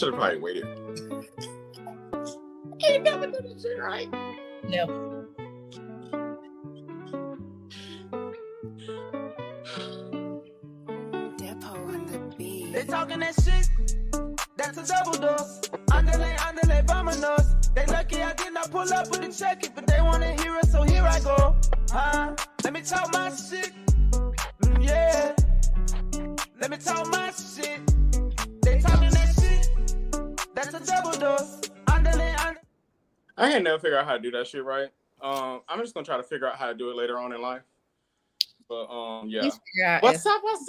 should have probably waited. You never do this shit right. No. They talking that shit. That's a double dose. Underlay, vámonos. They lucky I did not pull up with a check it, but they wanna hear it, so here I go. Let me talk my shit. Yeah. Let me talk my shit. They talking that shit. That's a double dose. Underlay. I had never figured out how to do that shit right. I'm just gonna try to figure out how to do it later on in life. But yeah. What's up? It's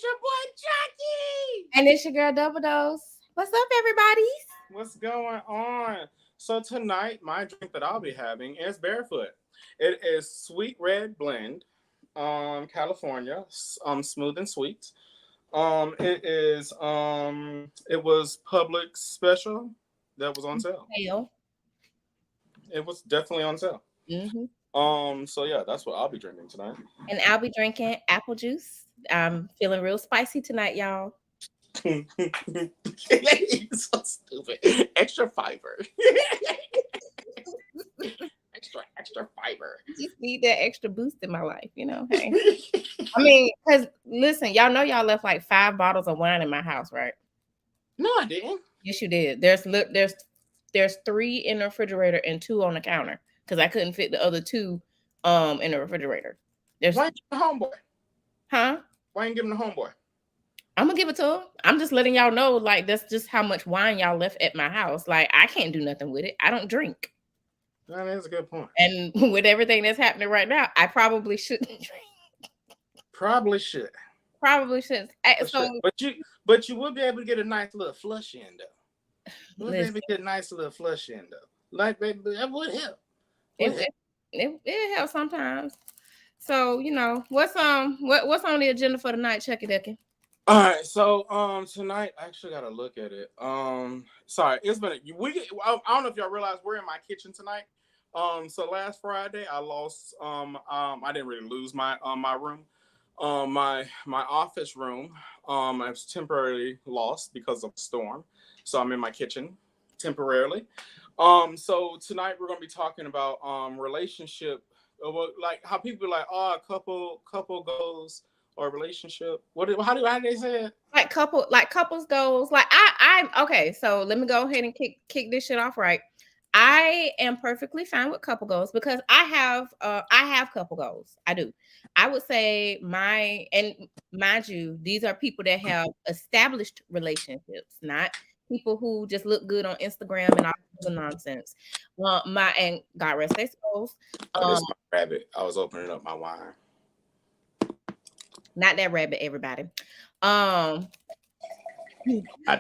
your boy Jackie. And it's your girl Double Dose. What's up, everybody? What's going on? So tonight, my drink that I'll be having is Barefoot. It is Sweet Red Blend, California, smooth and sweet. It was Publix special that was on sale. It was definitely on sale. Mm-hmm. So yeah, that's what I'll be drinking tonight. And I'll be drinking apple juice. I'm feeling real spicy tonight, y'all. So stupid. Extra fiber. extra fiber. Just need that extra boost in my life, you know. Hey. I mean, because listen, y'all know y'all left like 5 bottles of wine in my house, right? No, I didn't. Yes, you did. There's 3 in the refrigerator and 2 on the counter because I couldn't fit the other 2 in the refrigerator. Why ain't the homeboy? Huh? Why ain't giving the homeboy? I'm gonna give it to him. I'm just letting y'all know, like, that's just how much wine y'all left at my house. Like, I can't do nothing with it. I don't drink. That is a good point. And with everything that's happening right now, I probably shouldn't drink. Probably should. But you would be able to get a nice little flush in though. You would be able to get a nice little flush in though. Like, baby, that would help. It helps sometimes. So, you know, what's on the agenda for tonight, Chucky Ducky? All right, so tonight I actually gotta look at it. Sorry, it's been I don't know if y'all realize we're in my kitchen tonight. So last Friday I lost I didn't really lose my my room. My office room I was temporarily lost because of a storm. So I'm in my kitchen temporarily. So tonight we're gonna be talking about relationship, like how people are like, oh, couple goals or relationship. How do they say it? Like couples goals. Like I'm okay. So let me go ahead and kick this shit off right. I am perfectly fine with couple goals because I have couple goals. I do. I would say and mind you, these are people that have established relationships, not people who just look good on Instagram and all the nonsense. And God rest their souls. This is my rabbit. I was opening up my wine. Not that rabbit, everybody. I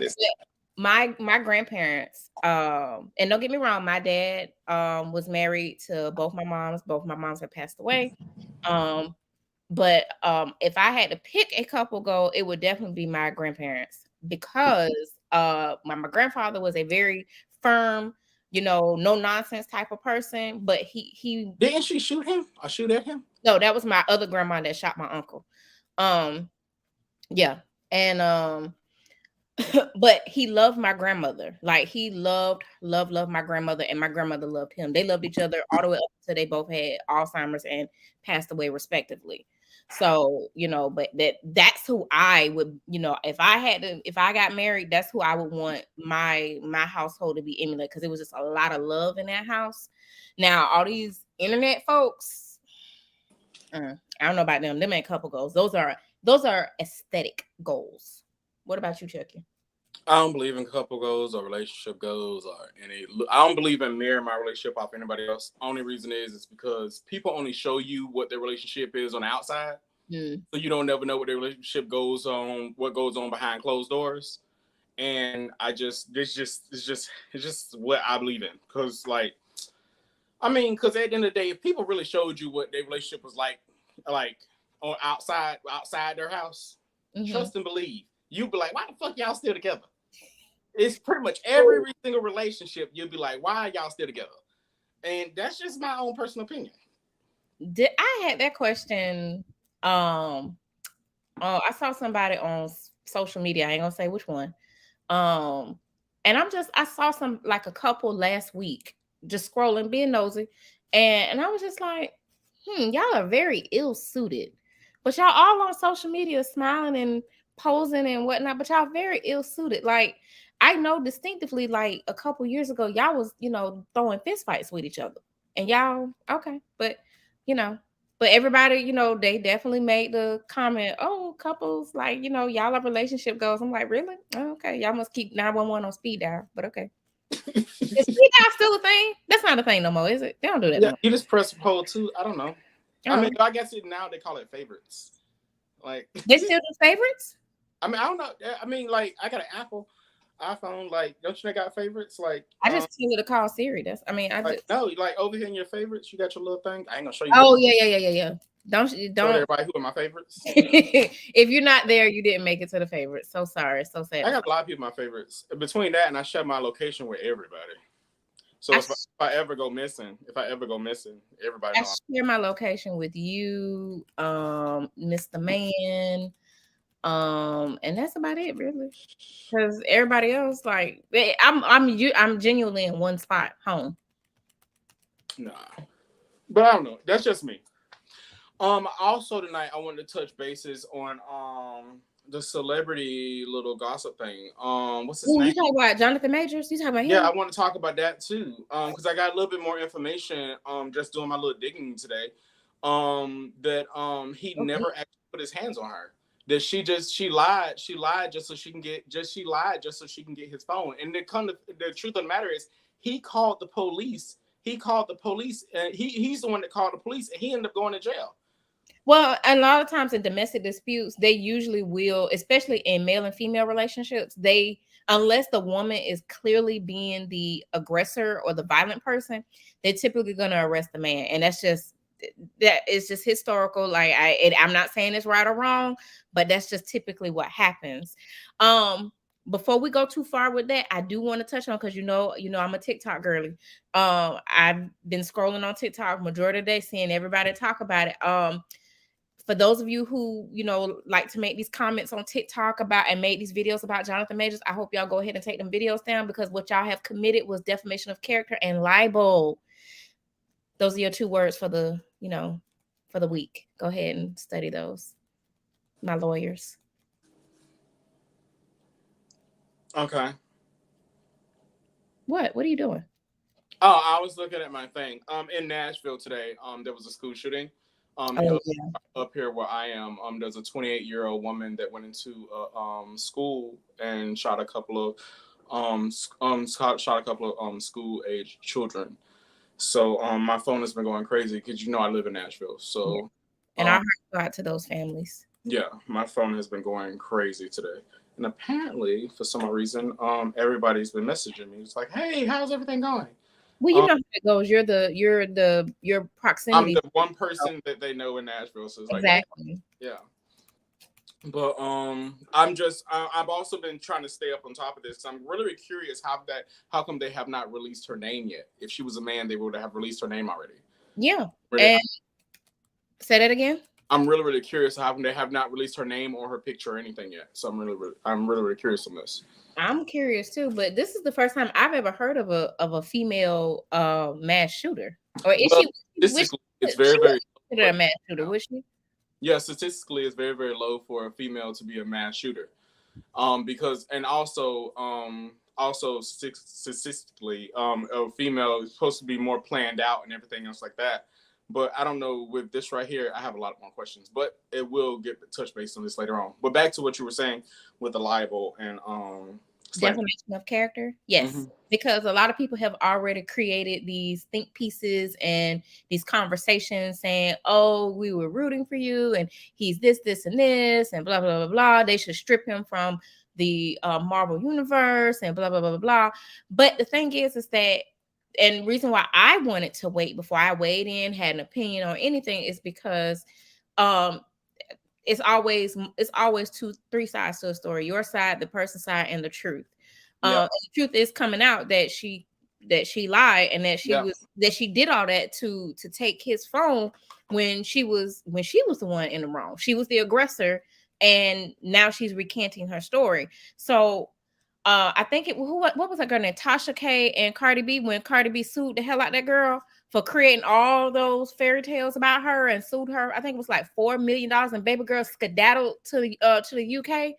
just my grandparents, and don't get me wrong, my dad was married to both my moms. Both my moms have passed away. But if I had to pick a couple goal, it would definitely be my grandparents because my grandfather was a very firm, no nonsense type of person. But he didn't she shoot him or shoot at him? No, that was my other grandma that shot my uncle. Yeah, and but he loved my grandmother. Like he loved my grandmother, and my grandmother loved him. They loved each other all the way up until they both had Alzheimer's and passed away respectively. So, but that's who I would, if I got married, that's who I would want my household to be emulated, because it was just a lot of love in that house. Now, all these internet folks, I don't know about them. Them ain't couple goals. Those are aesthetic goals. What about you, Chucky? I don't believe in couple goals or relationship goals or any. I don't believe in mirroring my relationship off anybody else. Only reason is because people only show you what their relationship is on the outside, so you don't never know what their relationship goes on, what goes on behind closed doors. And it's just what I believe in. Because because at the end of the day, if people really showed you what their relationship was like on outside their house, trust and believe, you'd be like, why the fuck y'all still together? It's pretty much every single relationship you'll be like, why are y'all still together? And that's just my own personal opinion. I had that question. I saw somebody on social media, I ain't gonna say which one, And I saw a couple last week, just scrolling, being nosy, and I was just like, y'all are very ill-suited. But y'all all on social media smiling and posing and whatnot, but y'all very ill-suited. Like, I know distinctively, like a couple years ago, y'all was, throwing fist fights with each other. And y'all, okay, but but everybody, they definitely made the comment, oh, couples, like, y'all have relationship goals. I'm like, really? Oh, okay. Y'all must keep 911 on speed dial, but okay. Is speed dial still a thing? That's not a thing no more, is it? They don't do that. Yeah, no. You just press hold too. I don't know. I mean, I guess now they call it favorites. Like, they still do favorites? I mean, I don't know. I mean, like, I got an iPhone, like, don't you got favorites? Like, I just tell it to call Siri. No, like over here in your favorites, you got your little thing. I ain't gonna show you. Oh, yeah. Don't everybody who are my favorites. If you're not there, you didn't make it to the favorites. So sorry, so sad. I got a lot of people my favorites. Between that and I share my location with everybody. So if I ever go missing, everybody knows. I share my location with you, Mr. Man. And that's about it, really. Because everybody else, like, I'm genuinely in one spot, home. Nah, but I don't know. That's just me. Also tonight I wanted to touch bases on the celebrity little gossip thing. What's his name? You talking about Jonathan Majors? You talking about him? Yeah, I want to talk about that too. Because I got a little bit more information. Just doing my little digging today. That he never actually put his hands on her. That she lied just so she can get his phone. And the truth of the matter is he called the police. And he's the one that called the police, and he ended up going to jail. Well, a lot of times in domestic disputes, they usually will, especially in male and female relationships, unless the woman is clearly being the aggressor or the violent person, they're typically going to arrest the man. And that is just historical. Like, I'm not saying it's right or wrong, but that's just typically what happens. Before we go too far with that, I do want to touch on, because I'm a TikTok girly. I've been scrolling on TikTok majority of the day, seeing everybody talk about it. For those of you who like to make these comments on TikTok about and make these videos about Jonathan Majors, I hope y'all go ahead and take them videos down, because what y'all have committed was defamation of character and libel. Those are your 2 words for the week. Go ahead and study those, my lawyers. Okay. What are you doing? Oh, I was looking at my thing. In Nashville today, there was a school shooting. Up here where I am, there's a 28-year-old woman that went into a school and shot a couple of school-age children. So my phone has been going crazy because I live in Nashville. So and our hearts go out to those families. Yeah, my phone has been going crazy today. And apparently, for some reason, everybody's been messaging me. It's like, hey, how's everything going? Well, you know how it goes. Your proximity. I'm the one person that they know in Nashville. So it's exactly. Like, yeah. But I've also been trying to stay up on top of this. I'm really curious how come they have not released her name yet? If she was a man, they would have released her name already. Yeah. Really, and say that again. I'm really, really curious how come they have not released her name or her picture or anything yet. So I'm really curious on this. I'm curious too, but this is the first time I've ever heard of a female mass shooter. Or is she? It's very a mass shooter, was she? Yeah, statistically, it's very, very low for a female to be a mass shooter. Because statistically, a female is supposed to be more planned out and everything else like that. But I don't know, with this right here, I have a lot more questions, but it will get touch base on this later on. But back to what you were saying with the libel and defamation of character. Yes, because a lot of people have already created these think pieces and these conversations saying, oh, we were rooting for you and he's this, and this, and blah, blah, blah, blah. They should strip him from the Marvel universe and blah, blah, blah, blah, blah. But the thing is that, and the reason why I wanted to wait before I weighed in, had an opinion on anything, is because it's always 2-3 sides to a story. Your side, the person's side, and the truth. And the truth is coming out that she lied and that she did all that to take his phone when she was the one in the wrong. She was the aggressor, and now she's recanting her story. So I think what was that girl named Tasha K and Cardi B, when Cardi B sued the hell out that girl for creating all those fairy tales about her and sued her. I think it was like $4 million, and baby girl skedaddled to the UK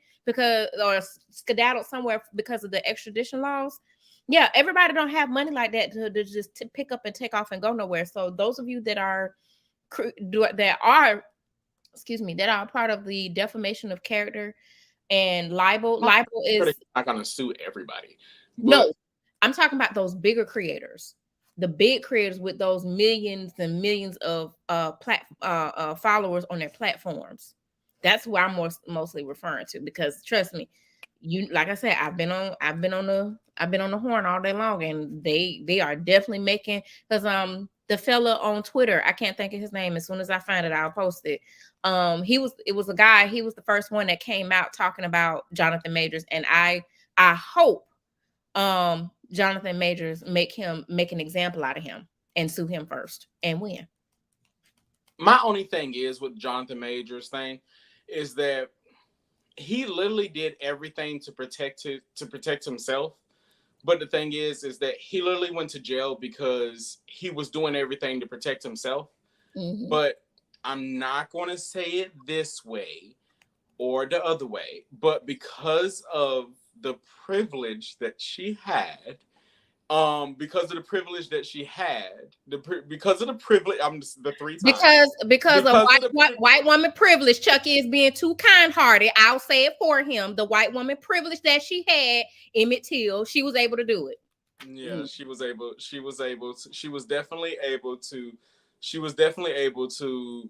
or skedaddled somewhere because of the extradition laws. Yeah, everybody don't have money like that to just pick up and take off and go nowhere. So those of you that are part of the defamation of character and libel is not gonna sue everybody. No, I'm talking about those bigger creators, the big creators with those millions and millions of followers on their platforms. That's who I'm mostly referring to, because trust me, like I said, I've been on the horn all day long, and they are definitely making, because the fella on Twitter, I can't think of his name. As soon as I find it, I'll post it. It was a guy. He was the first one that came out talking about Jonathan Majors, and I hope Jonathan Majors make an example out of him and sue him first and win. My only thing is with Jonathan Majors thing is that he literally did everything to protect himself. But the thing is that he literally went to jail because he was doing everything to protect himself. Mm-hmm. But I'm not going to say it this way or the other way, but because of the privilege that she had, because of the privilege, I'm just the three times. Because of white woman privilege, Chucky is being too kind-hearted. I'll say it for him. The white woman privilege that she had, Emmett Till, she was able to do it. Yeah, she was definitely able to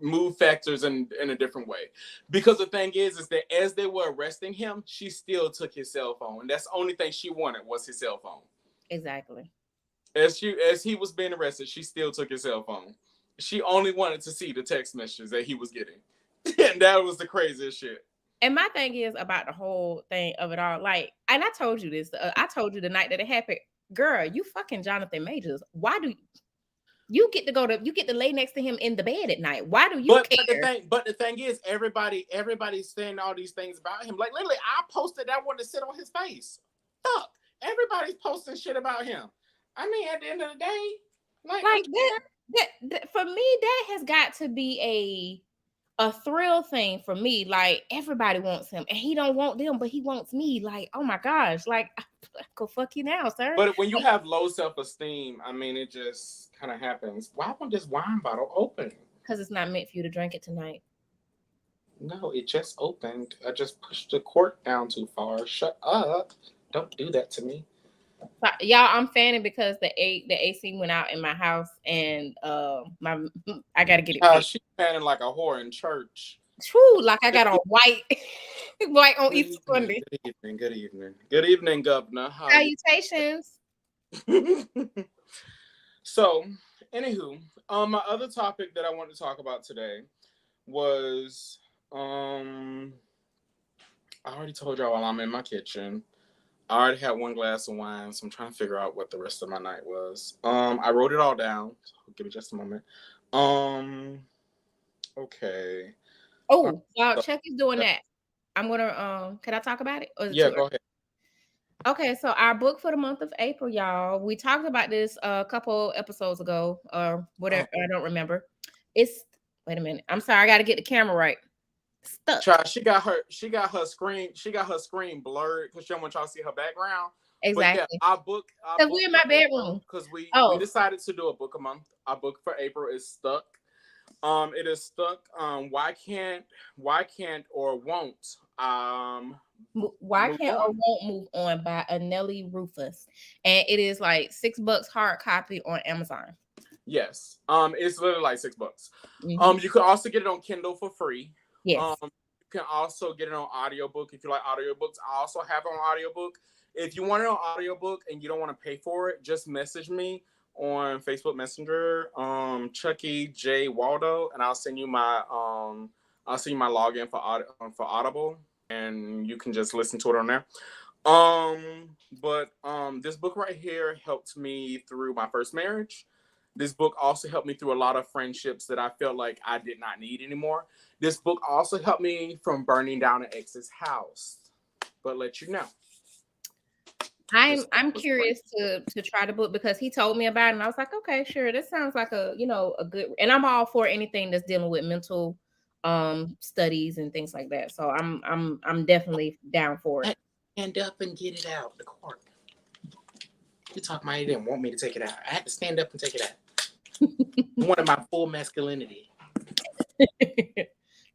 move factors in a different way. Because the thing is that as they were arresting him, she still took his cell phone. And that's the only thing she wanted was his cell phone. Exactly. As he was being arrested, she still took his cell phone. She only wanted to see the text messages that he was getting. And that was the craziest shit. And my thing is about the whole thing of it all. Like, and I told you this. I told you the night that it happened. Girl, you fucking Jonathan Majors. Why do you get to lay next to him in the bed at night? Why do you care? But the thing is, everybody's saying all these things about him. Like, literally, I posted I wanted to sit on his face. Fuck. Everybody's posting shit about him. I mean, at the end of the day, like that for me, that has got to be a thrill thing for me. Like, everybody wants him, and he don't want them, but he wants me. Like, oh my gosh, like, go fuck you now, sir. But when you have low self-esteem, I mean, it just kind of happens. Why won't this wine bottle open? Because it's not meant for you to drink it tonight. No, it just opened. I just pushed the cork down too far. Shut up. Don't do that to me. Y'all, I'm fanning because the AC went out in my house, and I gotta get it. She's fanning like a whore in church. True, like I got on white on Easter Sunday. Good evening, Governor. Salutations. So, anywho, my other topic that I wanted to talk about today was, I already told y'all while I'm in my kitchen. I already had one glass of wine, so I'm trying to figure out what the rest of my night was. I wrote it all down. So give me just a moment. Okay. Oh, while Chucky's doing that, I'm gonna can I talk about it? Yeah, go ahead. Okay, so our book for the month of April, y'all. We talked about this a couple episodes ago, or whatever. I don't remember. Wait a minute. I'm sorry, I got to get the camera right. Stuck. She got her screen blurred because she don't want y'all to see her background. Exactly. But yeah, our book. Because we're in my bedroom. Because we decided to do a book a month. Our book for April is Stuck. It is Stuck. Why can't or won't move on by Anelli Rufus, and it is like $6 hard copy on Amazon. Yes. It's literally like $6. Mm-hmm. You can also get it on Kindle for free. Yes. You can also get it on audiobook if you like audiobooks. I also have it on audiobook. If you want it on audiobook and you don't want to pay for it, just message me on Facebook Messenger, Chucky J Waldo, and I'll send you my login for Audible, and you can just listen to it on there. But this book right here helped me through my first marriage. This book also helped me through a lot of friendships that I felt like I did not need anymore. This book also helped me from burning down an ex's house. but let you know. I'm curious to try the book because he told me about it and I was like, okay, sure. This sounds like a good, and I'm all for anything that's dealing with mental studies and things like that. So I'm definitely down for it. Stand up and get it out the court. You talk about, he didn't want me to take it out. I had to stand up and take it out. One of my full masculinity.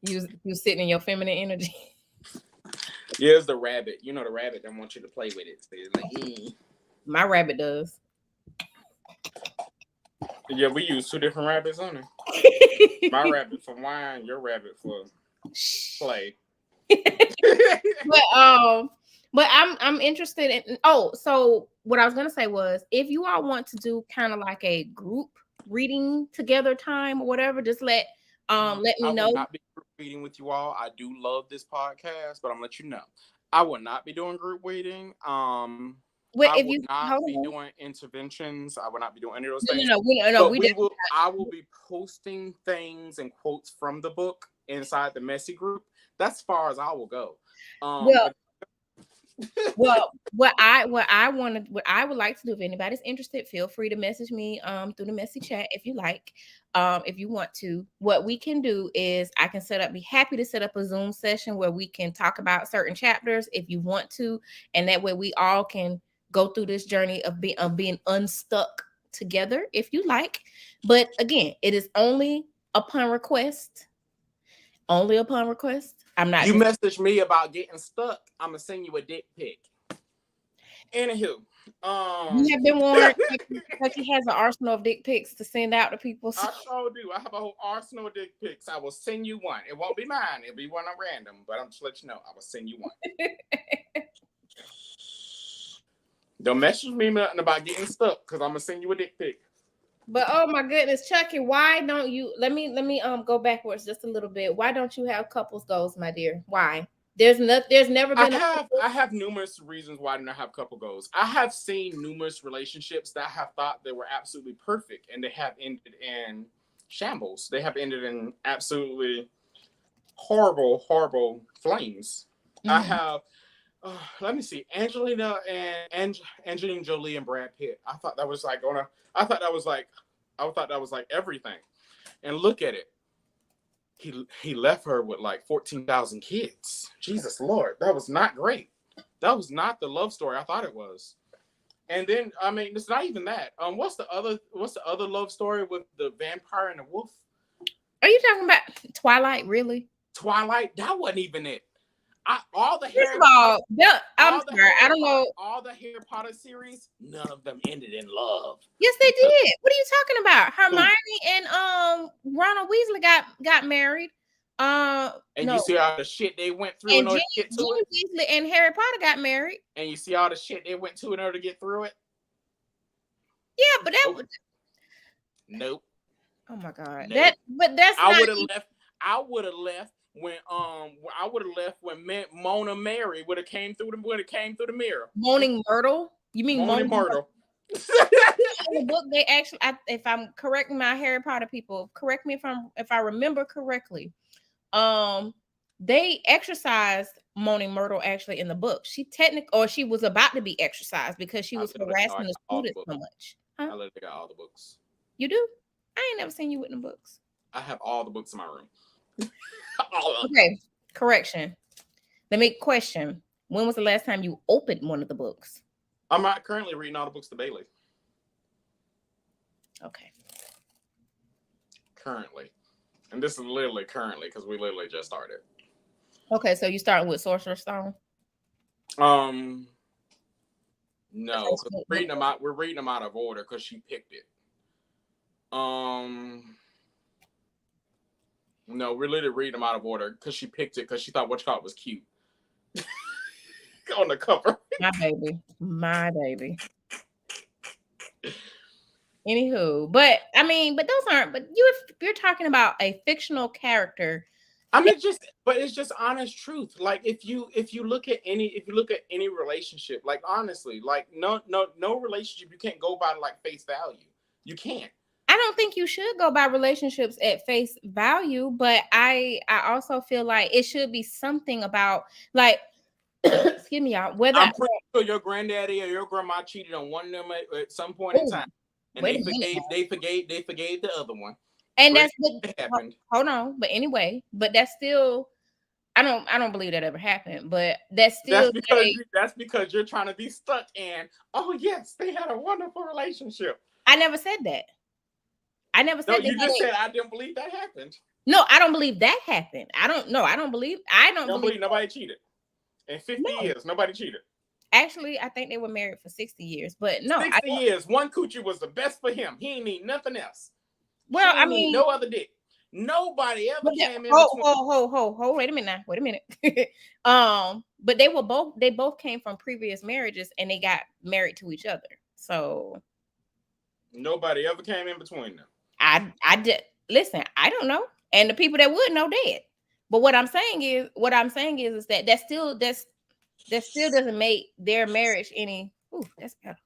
you sitting in your feminine energy. Yeah, it's the rabbit. You know the rabbit that wants you to play with it. So it's like, My rabbit does. Yeah, we use 2 different rabbits on it. My rabbit for wine, your rabbit for play. But I'm interested in. So what I was gonna say was, if you all want to do kind of like a group reading together time or whatever, just let me know. I will not be group reading with you all. I do love this podcast, but I'm gonna let you know I will not be doing group reading. I will not be doing interventions. I will not be doing any of those things. I will be posting things and quotes from the book inside the messy group. That's as far as I will go. What I would like to do, if anybody's interested, feel free to message me through the messy chat if you like. If you want to, what we can do is I can be happy to set up a Zoom session where we can talk about certain chapters if you want to, and that way we all can go through this journey of being unstuck together if you like. But again, it is only upon request. Only upon request. I'm not. You message me about getting stuck, I'm gonna send you a dick pic. Anywho, you have been warned that he has an arsenal of dick pics to send out to people. So. I sure do. I have a whole arsenal of dick pics. I will send you one. It won't be mine. It'll be one at random. But I'm just let you know. I will send you one. Don't message me nothing about getting stuck because I'm gonna send you a dick pic. But oh my goodness, Chucky, why don't you let me go backwards just a little bit? Why don't you have couples goals, my dear? Why? There's never been I have numerous reasons why I do not have couple goals. I have seen numerous relationships that I have thought they were absolutely perfect and they have ended in shambles. They have ended in absolutely horrible flames. Mm-hmm. I have let me see, Angelina Jolie and Brad Pitt. I thought that was like everything. And look at it. He left her with like 14,000 kids. Jesus Lord, that was not great. That was not the love story I thought it was. And then I mean, it's not even that. What's the other love story with the vampire and the wolf? Are you talking about Twilight? Really? Twilight? That wasn't even it. I don't know. All the Harry Potter series, none of them ended in love. Yes, they did. What are you talking about? Hermione and Ronald Weasley got married. You see all the shit they went through in order to get to it. Weasley and Harry Potter got married. And you see all the shit they went to in order to get through it. Yeah, but that was nope. Oh my God. Nope. That's I would have left when Mona Mary would have came through the mirror. Moaning Myrtle? You mean Moaning Myrtle? In the book, they actually, if I'm correcting my Harry Potter people, correct me if I remember correctly. They exercised Moaning Myrtle actually in the book. She was about to be exercised because she was harassing the students so much. Huh? I literally got all the books. You do? I ain't never seen you with the books. I have all the books in my room. Okay, correction. Let me question. When was the last time you opened one of the books? I'm not currently reading all the books to Bailey. Okay. Currently. And this is literally currently because we literally just started. Okay, so you starting with Sorcerer's Stone? No. We're reading them out of order because she picked it. No, we're literally reading them out of order because she picked it because she thought Witchcott was cute. On the cover. My baby. Anywho, but those aren't, but you're talking about a fictional character. I mean, it's just honest truth. Like if you look at any relationship, like honestly, like no relationship, you can't go by like face value. You can't. I don't think you should go by relationships at face value, but I also feel like it should be something about like excuse me, y'all. Whether I'm pretty sure your granddaddy or your grandma cheated on one of them at some point in time, and they forgave the other one. And that's what happened. Hold on, but anyway, but that's still, I don't believe that ever happened. But that's because you're trying to be stuck in. Oh yes, they had a wonderful relationship. I never said that. I never said that. You just said I didn't believe that happened. No, I don't believe that happened. I don't believe nobody cheated. In 50 years, nobody cheated. Actually, I think they were married for 60 years, but no. 60 years. One coochie was the best for him. He ain't need nothing else. Well, I mean, no other dick. Nobody ever came in. Wait a minute. But they both came from previous marriages and they got married to each other. So nobody ever came in between them. I did. Listen, I don't know. And the people that would know dead. But what I'm saying is that still doesn't make their marriage any. Ooh, that's better.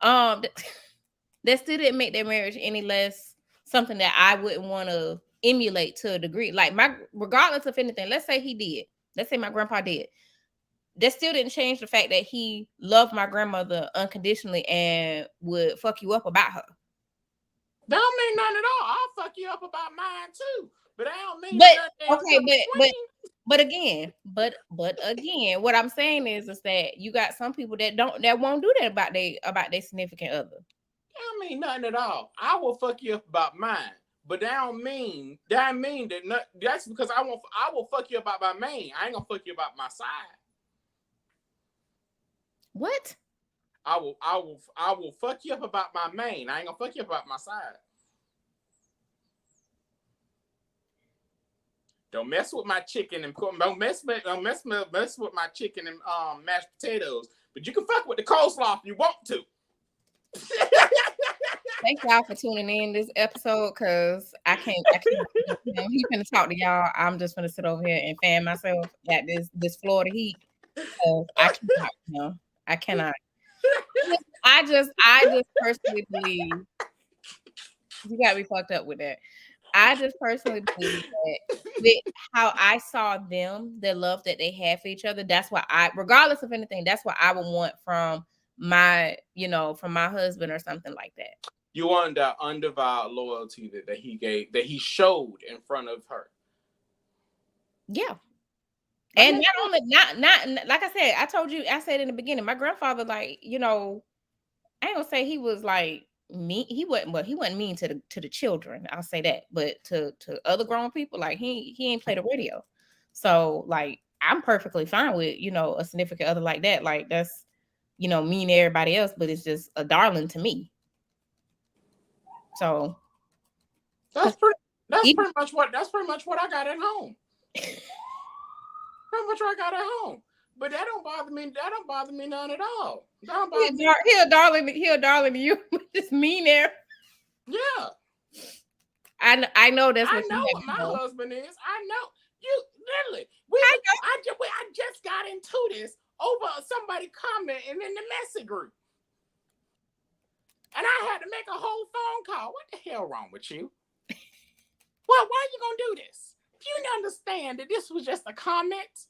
That still didn't make their marriage any less something that I wouldn't want to emulate to a degree. Like regardless of anything, let's say he did. Let's say my grandpa did. That still didn't change the fact that he loved my grandmother unconditionally and would fuck you up about her. That don't mean nothing at all. I'll fuck you up about mine too. But I don't mean but again, what I'm saying is that you got some people that won't do that about their significant other. That don't mean nothing at all. I will fuck you up about mine, but that don't mean that that's because I will fuck you up about my main. I ain't gonna fuck you about my side. What? I will fuck you up about my main. I ain't gonna fuck you up about my side. Don't mess with my chicken and don't mess with my chicken and mashed potatoes. But you can fuck with the coleslaw if you want to. Thank y'all for tuning in this episode because I can't he's gonna talk to y'all. I'm just gonna sit over here and fan myself at this Florida heat. So I cannot. I just personally believe you gotta be fucked up with that. I just personally believe that how I saw them, the love that they had for each other, that's what regardless of anything, that's what I would want from my husband or something like that. You want that undivided loyalty that he showed in front of her. Yeah. And not like I said, I said in the beginning, my grandfather, like, I ain't gonna say he was like mean. He wasn't mean to the children. I'll say that, but to other grown people, like he ain't played the radio. So like I'm perfectly fine with a significant other like that. Like that's mean to everybody else, but it's just a darling to me. So that's pretty much what I got at home. Pretty much what I got at home. But that don't bother me. That don't bother me none at all. He a darling to you. Just mean there. Yeah. I know that's what I know what my husband is. I know. You literally. I just got into this over somebody commenting in the message group. And I had to make a whole phone call. What the hell wrong with you? Well, why are you gonna do this? Do you understand that this was just a comment?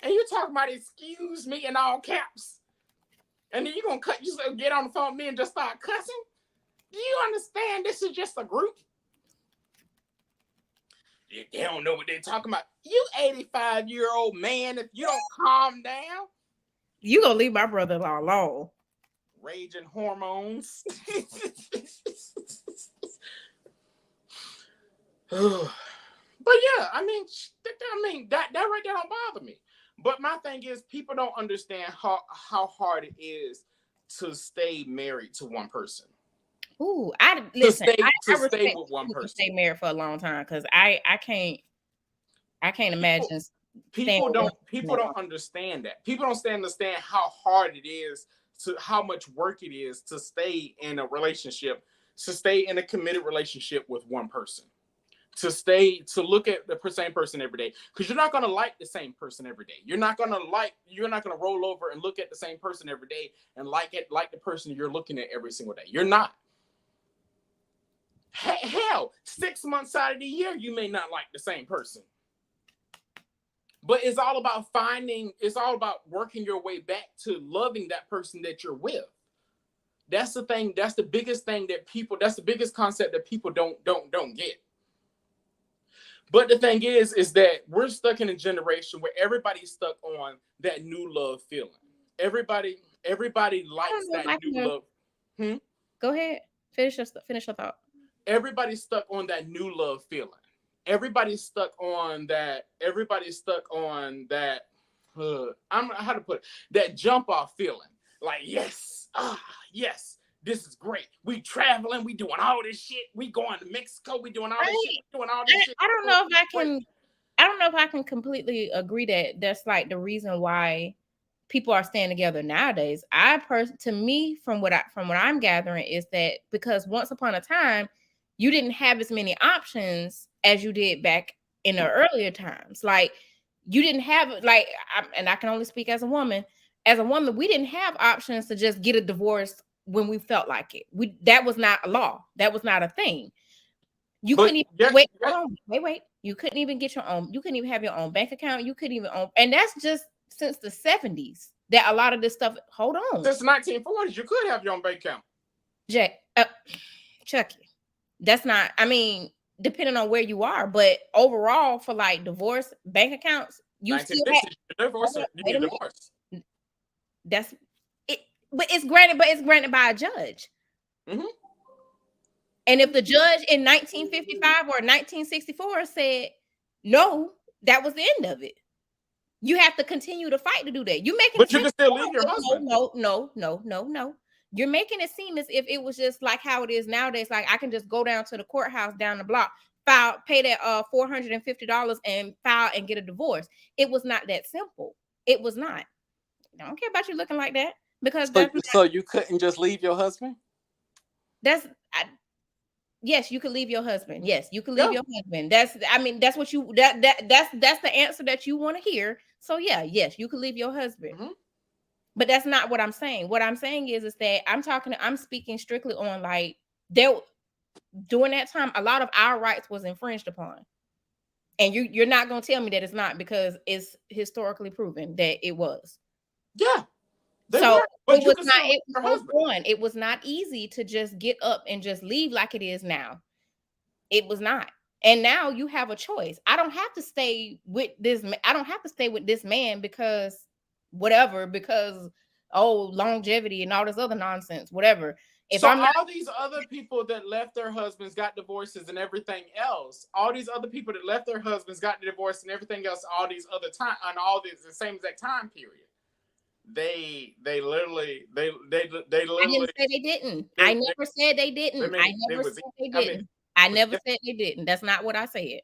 And you talking about excuse me in all caps? And then you get on the phone with me and just start cussing? Do you understand this is just a group? They don't know what they're talking about. You 85-year-old man, if you don't calm down. You gonna leave my brother-in-law alone. Raging hormones. But yeah, I mean that right there don't bother me. But my thing is, people don't understand how hard it is to stay married to one person. Ooh, I stay with one person. Stay married for a long time because I can't imagine. People don't understand that. People don't understand how hard it is how much work it is to stay in a relationship, to stay in a committed relationship with one person. To look at the same person every day, because you're not going to like the same person every day. You're not going to roll over and look at the same person every day and like the person you're looking at every single day. You're not. Hell, 6 months out of the year, you may not like the same person. But it's all about it's all about working your way back to loving that person that you're with. That's the thing. That's the biggest thing that's the biggest concept that people don't get. But the thing is that we're stuck in a generation where everybody's stuck on that new love feeling. Everybody likes that new love. Go ahead. Finish your thought. Everybody's stuck on that new love feeling. Everybody's stuck on that. How to put it? That jump off feeling. Like, yes, this is great. We traveling, we doing all this shit. We going to Mexico, we doing all this shit. We doing all this shit. I don't know if I can completely agree that that's like the reason why people are staying together nowadays. To me, from what I'm gathering, is that because once upon a time, you didn't have as many options as you did back in the earlier times. Like, you didn't have, like, and I can only speak as a woman. As a woman, we didn't have options to just get a divorce when we felt like it. That was not a law. That was not a thing. You couldn't even wait. You couldn't even get your own. You couldn't even have your own bank account. You couldn't even own, and that's just since the 70s that a lot of this stuff. Hold on. Since the 1940s, you could have your own bank account. Chucky, that's not. I mean, depending on where you are, but overall, for like divorce bank accounts, you still have divorce. You need a divorce. That's it, but it's granted by a judge. Mm-hmm. And if the judge in 1955 or 1964 said no, that was the end of it. You have to continue to fight to do that. You can still leave your husband. No. You're making it seem as if it was just like how it is nowadays. Like, I can just go down to the courthouse down the block, pay that $450 and file and get a divorce. It was not that simple. It was not. I don't care about you looking like that, because so you couldn't just leave your husband? Yes, you could leave your husband. Yes, you could leave your husband. That's what that's the answer that you want to hear. So yes, you could leave your husband. Mm-hmm. But that's not what I'm saying. What I'm saying is that I'm speaking strictly on, like, during that time, a lot of our rights was infringed upon. And you're not going to tell me that it's not, because it's historically proven that it was. Yeah. So it was not easy to just get up and just leave like it is now. It was not. And now you have a choice. I don't have to stay with this. I don't have to stay with this man because longevity and all this other nonsense, whatever. All these other people that left their husbands got divorces and everything else. All these other people that left their husbands got divorced and everything else. All these other time and all this the same exact time period. They literally. I didn't say they didn't. I never said they didn't. I never said they didn't. I never said they didn't. That's not what I said.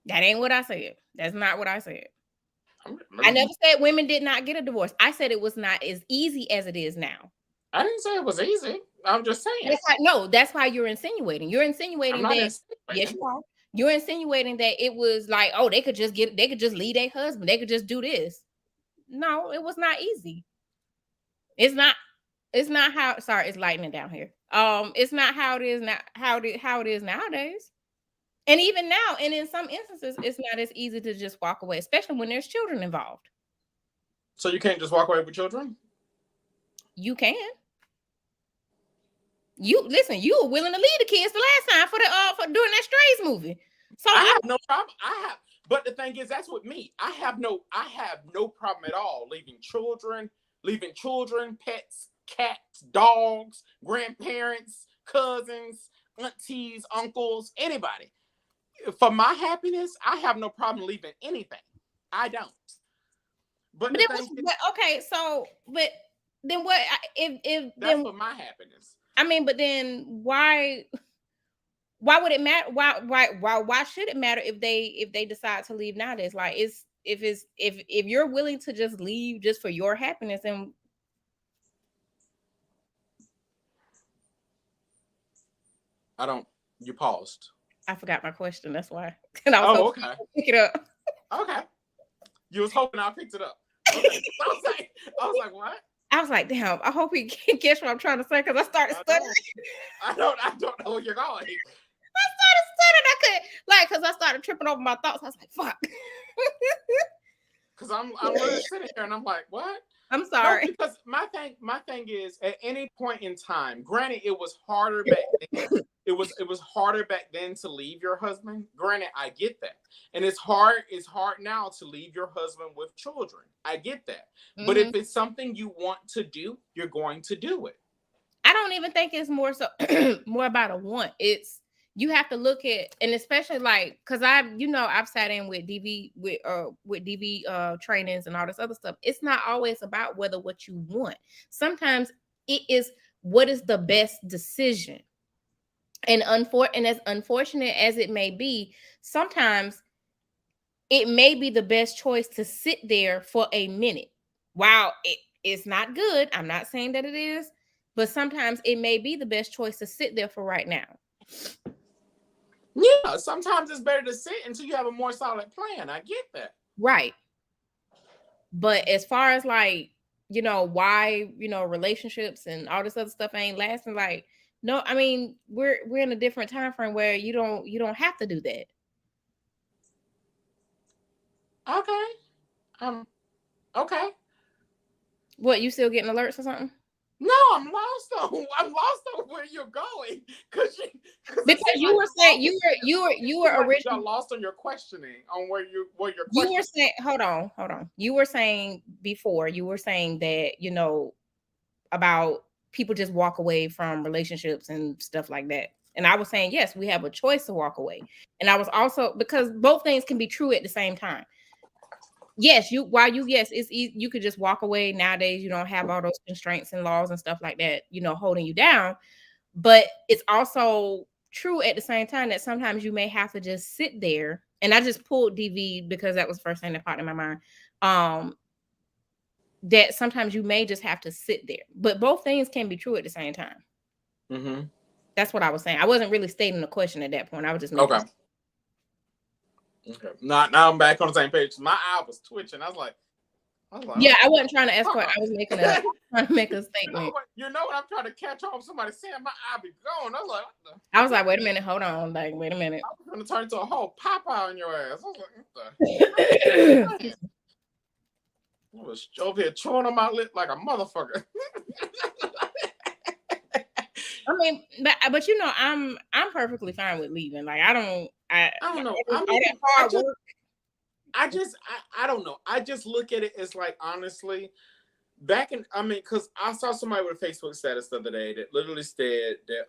That ain't what I said. That's not what I said. I never said women did not get a divorce. I said it was not as easy as it is now. I didn't say it was easy. I'm just saying. That's why you're insinuating. You're insinuating that. Yes, you are. You're insinuating that it was like, oh, they could just leave their husband. They could just do this. No, it was not easy. It's not how. Sorry, it's lightning down here. It's not how it is now. How it is nowadays. And even now, and in some instances, it's not as easy to just walk away, especially when there's children involved. So you can't just walk away with children? You can. You were willing to leave the kids the last time for doing that Strays movie. So I have no problem. But the thing is, that's with me. I have no problem at all leaving children, pets, cats, dogs, grandparents, cousins, aunties, uncles, anybody. For my happiness, I have no problem leaving anything. I don't. But then what? If that's for my happiness. I mean, but then why would it matter? Why should it matter if they decide to leave nowadays? Like, if you're willing to just leave just for your happiness, and you paused. I forgot my question. That's why. And I was okay. Pick it up. Okay. You was hoping I picked it up. Okay. I was like, what? I was like, damn, I hope he can catch what I'm trying to say, because I started stuttering. I don't know where you're going. I started stuttering. I like, because I started tripping over my thoughts. I was like, fuck. Because I'm literally sitting here and I'm like, what? I'm sorry. No, because my thing is, at any point in time, granted, it was harder back then. It was harder back then to leave your husband. Granted, I get that. And it's hard now to leave your husband with children. I get that. Mm-hmm. But if it's something you want to do, you're going to do it. I don't even think it's more more about a want. It's you have to look at, and especially like, because I've sat in with DV trainings and all this other stuff. It's not always about what you want. Sometimes it is what is the best decision. And as unfortunate as it may be, sometimes it may be the best choice to sit there for a minute. While it's not good, I'm not saying that it is, but sometimes it may be the best choice to sit there for right now. Yeah, sometimes it's better to sit until you have a more solid plan. I get that. Right. But as far as like, why, relationships and all this other stuff ain't lasting, like, no, I mean, we're in a different time frame where you don't have to do that. Okay. Okay. What, you still getting alerts or something? No, I'm lost on where you're going. Because you were saying you were originally lost on your questioning on where you you were saying, hold on. You were saying before, that, about people just walk away from relationships and stuff like that. And I was saying, yes, we have a choice to walk away. And I was also, because both things can be true at the same time. Yes, it's easy, you could just walk away. Nowadays, you don't have all those constraints and laws and stuff like that, holding you down. But it's also true at the same time that sometimes you may have to just sit there. And I just pulled DV because that was the first thing that popped in my mind. That sometimes you may just have to sit there, but both things can be true at the same time. Mm-hmm. That's what I was saying. I wasn't really stating the question at that point. I was just making Okay. Now I'm back on the same page. My eye was twitching. I was like, yeah, I wasn't trying to ask what I was trying to make a statement. You know what? I'm trying to catch on somebody saying my eye be going. I was like, wait a minute, hold on. Like, wait a minute. I was gonna turn into a whole Popeye on your ass. I was like, what the I was over here chewing on my lip like a motherfucker. I mean, but I'm perfectly fine with leaving. Like, I don't know. I don't know. I just look at it as like, honestly, because I saw somebody with a Facebook status the other day that literally said that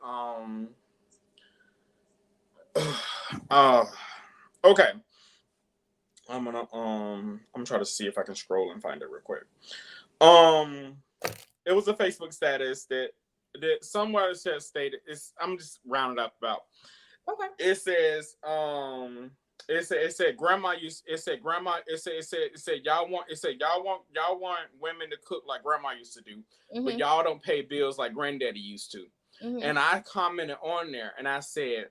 okay. I'm trying to see if I can scroll and find it real quick. It was a Facebook status that somewhere it stated. I'm just rounding up about. Okay. It says it said y'all want women to cook like grandma used to do, mm-hmm. but y'all don't pay bills like granddaddy used to. Mm-hmm. And I commented on there and I said,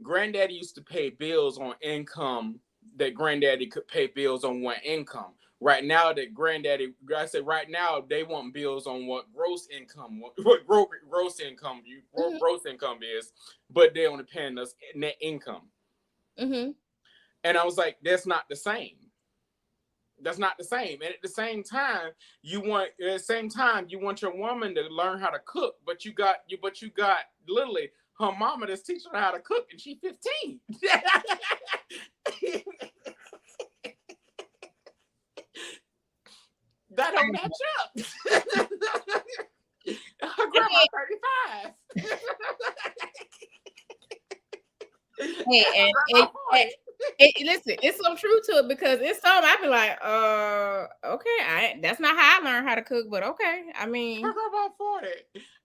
granddaddy used to pay bills on income that granddaddy could pay bills on one income. Right now that right now they want bills on what gross income is, but they only paying us net income. Mm-hmm. And I was like, that's not the same. That's not the same. And at the same time, you want your woman to learn how to cook, but you got literally her mama that's teaching her how to cook, and she's 15. That don't match up. Her grandma's 35. Hey, listen, it's some truth to it, because it's some I be like, okay, that's not how I learned how to cook, but okay. I mean, her grandma 40.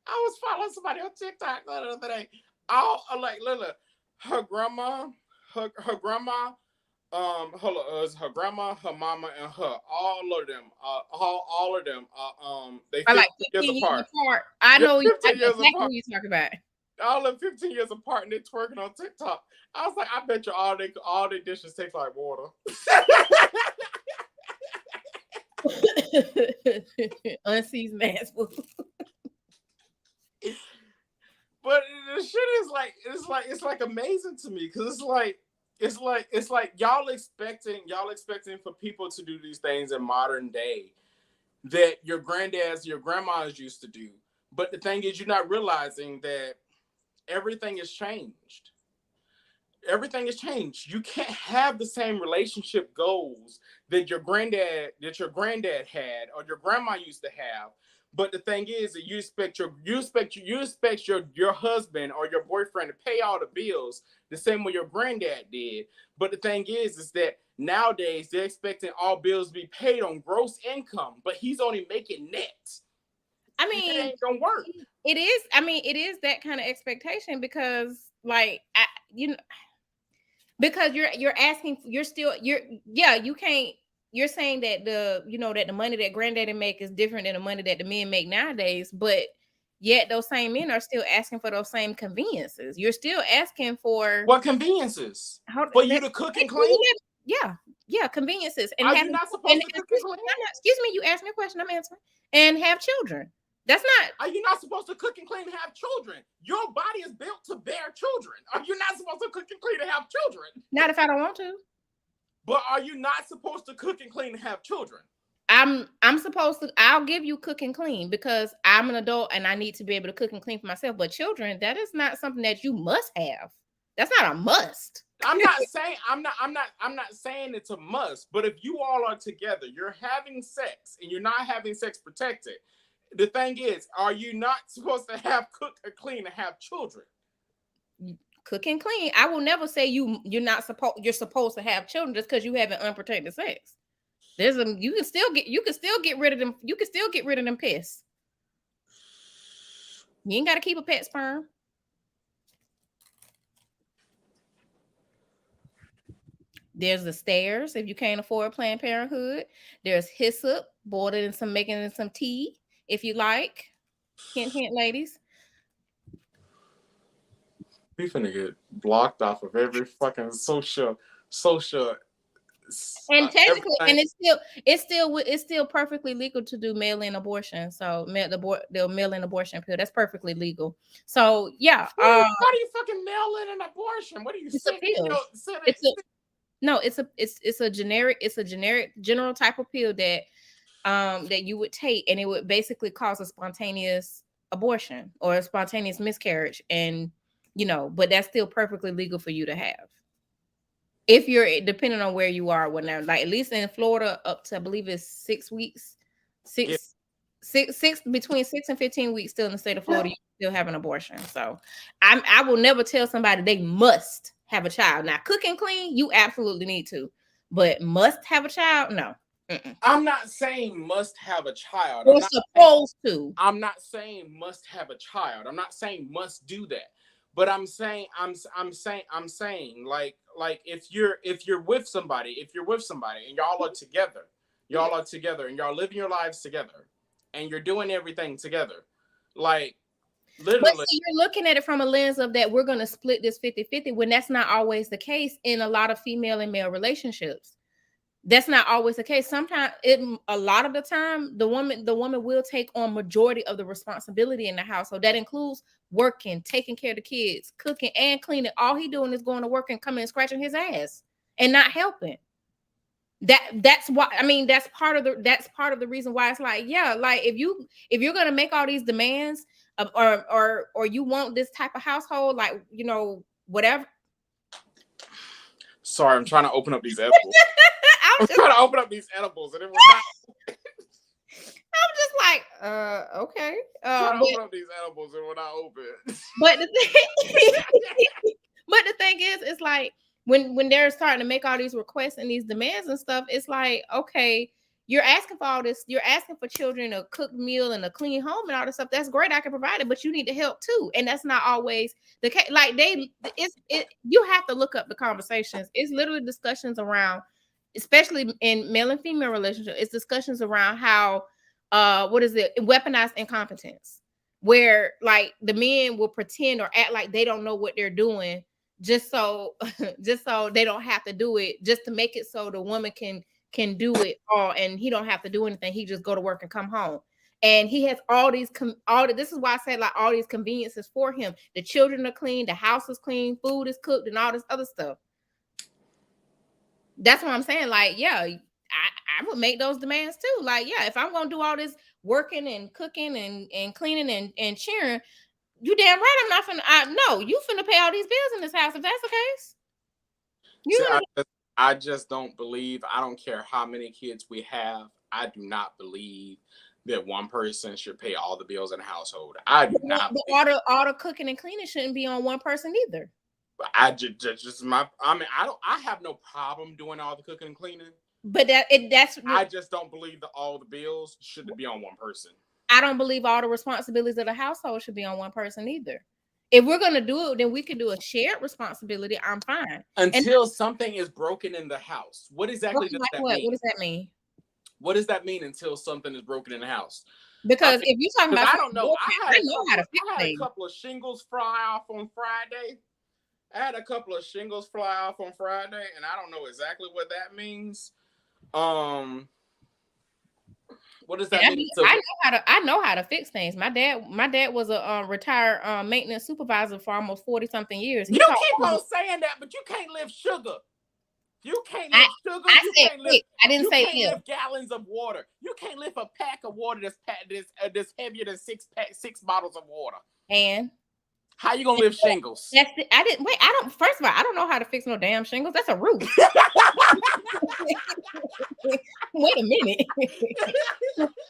I was following somebody on TikTok the other day. All like, look, her grandma, her grandma, her mama, and her, all of them, they 15 years apart. I know exactly who you talk about. All of 15 years apart, and they're twerking on TikTok. I was like, I bet you all their dishes taste like water. Unseasoned ass food. But the shit is like, it's like amazing to me, because it's like, it's like y'all expecting for people to do these things in modern day that your granddads, your grandmas used to do. But the thing is, you're not realizing that everything has changed. Everything has changed. You can't have the same relationship goals that your granddad had or your grandma used to have. But the thing is that you expect your husband or your boyfriend to pay all the bills the same way your granddad did. But the thing is that nowadays they're expecting all bills to be paid on gross income, but he's only making net. I mean, it ain't gonna work. It is. I mean, it is that kind of expectation because, like, because you're asking, you can't. You're saying that the money that granddaddy make is different than the money that the men make nowadays, but yet those same men are still asking for those same conveniences. You're still asking for what conveniences? For you to cook and clean? Yeah, conveniences. And are you not supposed to cook and clean? Excuse me, you asked me a question, I'm answering. And have children. That's not. Are you not supposed to cook and clean and have children? Your body is built to bear children. Are you not supposed to cook and clean and have children? Not if I don't want to. But are you not supposed to cook and clean and have children? I'm supposed to. I'll give you cook and clean because I'm an adult and I need to be able to cook and clean for myself. But children, that is not something that you must have. That's not a must. I'm not saying it's a must. But if you all are together, you're having sex and you're not having sex protected. The thing is, are you not supposed to have cook or clean and have children? Cook and clean. I will never say you're supposed to have children just because you having unprotected sex. You can still get rid of them. You can still get rid of them piss. You ain't got to keep a pet sperm. There's the stairs if you can't afford Planned Parenthood. There's hyssop, boiled it in making some tea if you like. Hint, hint, ladies. We finna get blocked off of every fucking social. And technically, and it's still perfectly legal to do mail-in abortion. So the mail-in abortion pill, that's perfectly legal. So yeah. How do you fucking mail in an abortion? What do you say? It's a generic general type of pill that that you would take, and it would basically cause a spontaneous abortion or a spontaneous miscarriage, and but that's still perfectly legal for you to have. If you're depending on where you are, whatnot, like at least in Florida, up to I believe it's 6 weeks, between 6 and 15 weeks, still in the state of Florida, you still have an abortion. So I will never tell somebody they must have a child. Now, cook and clean, you absolutely need to, but must have a child, no. I'm not saying must have a child. You're supposed to. I'm not saying must have a child. I'm not saying must do that. But I'm saying like if you're with somebody and y'all are together and y'all living your lives together and you're doing everything together, like literally. But see, you're looking at it from a lens of that we're going to split this 50-50 when that's not always the case in a lot of female and male relationships. That's not always the case. Sometimes a lot of the time, the woman will take on majority of the responsibility in the house. So that includes working, taking care of the kids, cooking and cleaning. All he doing is going to work and coming and scratching his ass and not helping. That's why, I mean, that's part of the reason why it's like, yeah, like if you're gonna make all these demands or you want this type of household, like whatever. Sorry, I'm trying to open up these edibles. I'm trying to open up these edibles and it was not. I'm just like, okay. Trying to open up these edibles and we're not open. But the thing is, it's like when they're starting to make all these requests and these demands and stuff, it's like, okay, you're asking for all this. You're asking for children a cooked meal and a clean home and all this stuff. That's great. I can provide it, but you need to help too. And that's not always the case. Like you have to look up the conversations. It's literally discussions around, especially in male and female relationships, it's discussions around how weaponized incompetence, where like the men will pretend or act like they don't know what they're doing just so they don't have to do it, just to make it so the woman can do it all and he don't have to do anything. He just go to work and come home. And he has this is why I said like all these conveniences for him. The children are clean, the house is clean, food is cooked, and all this other stuff. That's what I'm saying. Like, yeah, I would make those demands too. Like, yeah, if I'm gonna do all this working and cooking and cleaning and cheering, you damn right I'm not finna. No, you finna pay all these bills in this house if that's the case. I just don't believe. I don't care how many kids we have. I do not believe that one person should pay all the bills in the household. I do not. But all the cooking and cleaning shouldn't be on one person either. I have no problem doing all the cooking and cleaning. But I just don't believe that all the bills should be on one person. I don't believe all the responsibilities of the household should be on one person either. If we're gonna do it, then we can do a shared responsibility. I'm fine. Until something is broken in the house. What exactly does that mean? What does that mean? What does that mean until something is broken in the house? Because if you're talking about, I don't know. I know how to fix I had a couple of shingles fly off on Friday. And I don't know exactly what that means. What does that mean? I know how to fix things. My dad was a retired maintenance supervisor for almost 40-something years. You keep on saying that, but you can't lift sugar. You can't lift sugar. I didn't say lift gallons of water. You can't lift a pack of water that's heavier than six bottles of water. And how you gonna lift shingles? First of all, I don't know how to fix no damn shingles. That's a roof. Wait a minute.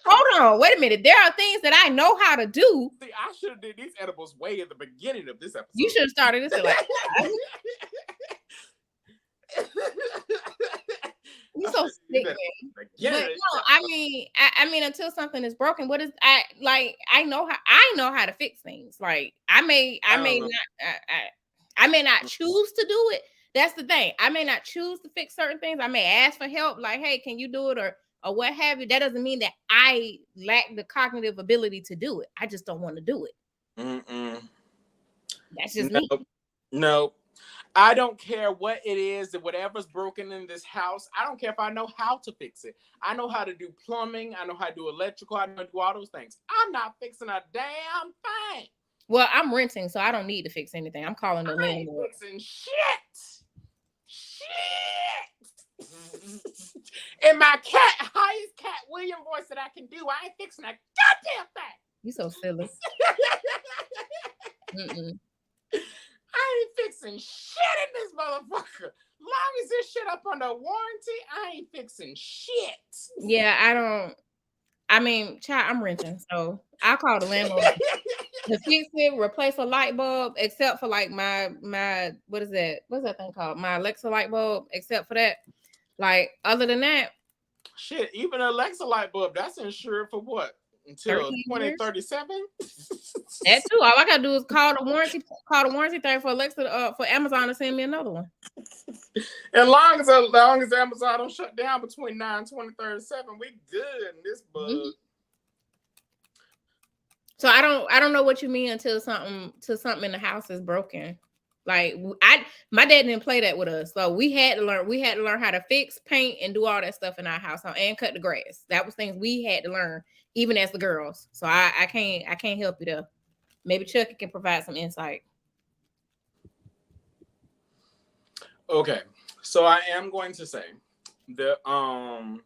Hold on. Wait a minute. There are things that I know how to do. See, I should have did these edibles way at the beginning of this episode. You should have started this like. You're so sick, man. But no, I mean, until something is broken, I know how to fix things. Like I may not choose to do it. That's the thing. I may not choose to fix certain things. I may ask for help, like, hey, can you do it or what have you? That doesn't mean that I lack the cognitive ability to do it. I just don't want to do it. That's just me. No. I don't care what it is, whatever's broken in this house. I don't care if I know how to fix it. I know how to do plumbing. I know how to do electrical. I know how to do all those things. I'm not fixing a damn thing. Well, I'm renting, so I don't need to fix anything. I'm calling the landlord. I ain't fixing shit. In my highest Cat William voice that I can do, I ain't fixing a goddamn thing. You so silly. I ain't fixing shit in this motherfucker. Long as this shit up under warranty, I ain't fixing shit. Yeah, child, I'm renting, so I'll call the landlord to fix it, replace a light bulb, except for like my what is that? What's that thing called? My Alexa light bulb, except for that. Like, other than that. Shit, even an Alexa light bulb, that's insured for what? Until 2037? That too. All I gotta do is call the warranty thing for Alexa for Amazon to send me another one. As long as Amazon don't shut down between 9 and 2037, we good in this bug. Mm-hmm. So I don't know what you mean until something in the house is broken. Like my dad didn't play that with us, so we had to learn how to fix, paint, and do all that stuff in our house and cut the grass. That was things we had to learn, even as the girls. So I can't help you there. Maybe Chucky can provide some insight. Okay, so I am going to say that Are